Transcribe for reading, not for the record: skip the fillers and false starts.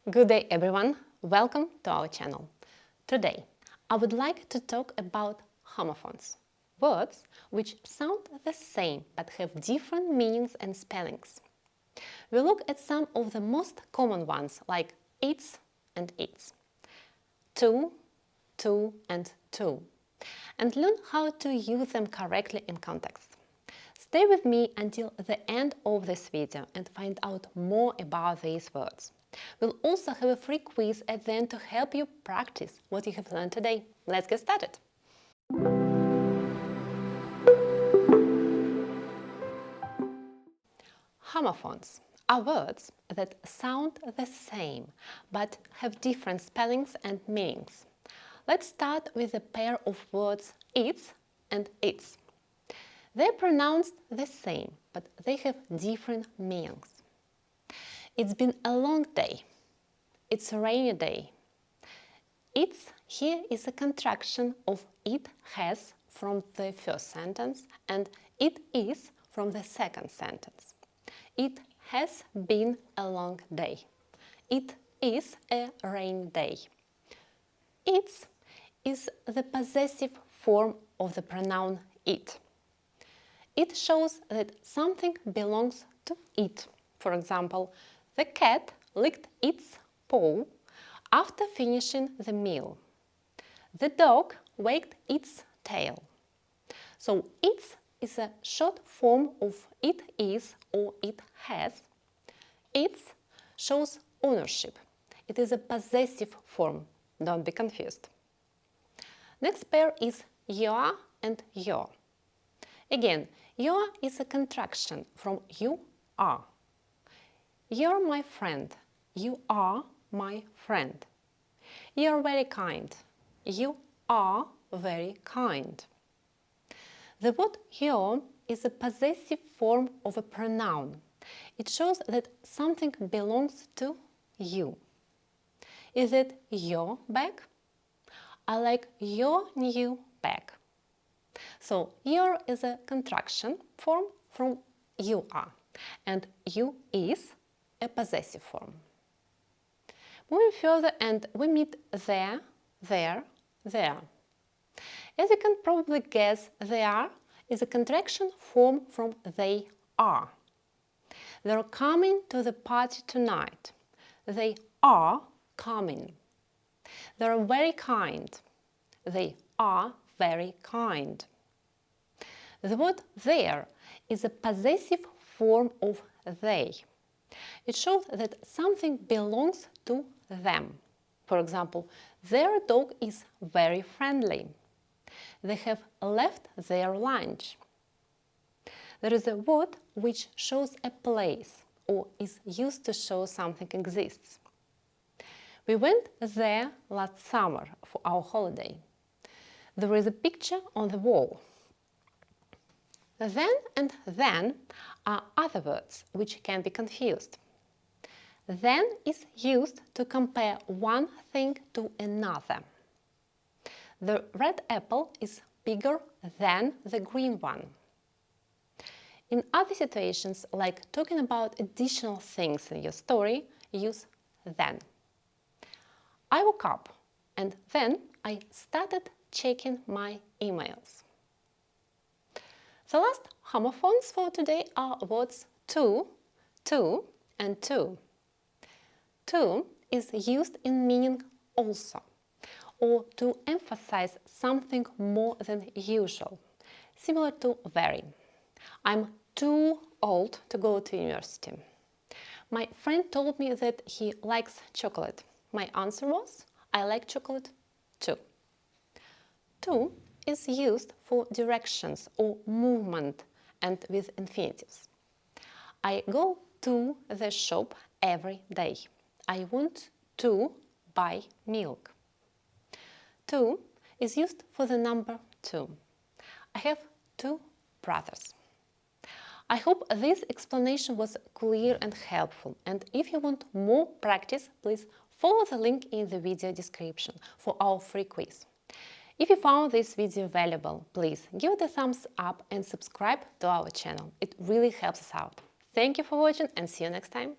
Good day everyone, welcome to our channel. Today I would like to talk about homophones, words which sound the same but have different meanings and spellings. We'll look at some of the most common ones like it's and its, to and two, and learn how to use them correctly in context. Stay with me until the end of this video and find out more about these words. We'll also have a free quiz at the end to help you practice what you have learned today. Let's get started! Homophones are words that sound the same but have different spellings and meanings. Let's start with a pair of words it's and its. They're pronounced the same, but they have different meanings. It's been a long day. It's a rainy day. It's here is a contraction of it has from the first sentence and it is from the second sentence. It has been a long day. It is a rainy day. It's is the possessive form of the pronoun it. It shows that something belongs to it. For example, the cat licked its paw after finishing the meal. The dog wagged its tail. So its is a short form of it is or it has. Its shows ownership. It is a possessive form. Don't be confused. Next pair is your and your. Again, your is a contraction from you are. You're my friend. You are my friend. You're very kind. You are very kind. The word your is a possessive form of a pronoun. It shows that something belongs to you. Is it your bag? I like your new bag. So your is a contraction form from you are, and you is a possessive form. Moving further, and we meet there, there. As you can probably guess, there is a contraction form from they are. They're coming to the party tonight. They are coming. They're very kind. They are very kind. The word there is a possessive form of they. It shows that something belongs to them. For example, their dog is very friendly. They have left their lunch. There is a word which shows a place or is used to show something exists. We went there last summer for our holiday. There is a picture on the wall. Then and then are other words which can be confused. Then is used to compare one thing to another. The red apple is bigger than the green one. In other situations, like talking about additional things in your story, use then. I woke up and then I started checking my emails. The last homophones for today are words to, and two. To is used in meaning also, or to emphasize something more than usual, similar to very. I'm too old to go to university. My friend told me that he likes chocolate. My answer was, I like chocolate too. To is used for directions or movement and with infinitives. I go to the shop every day. I want to buy milk. To is used for the number 2. I have 2 brothers. I hope this explanation was clear and helpful, and if you want more practice, please follow the link in the video description for our free quiz. If you found this video valuable, please give it a thumbs up and subscribe to our channel. It really helps us out. Thank you for watching and see you next time.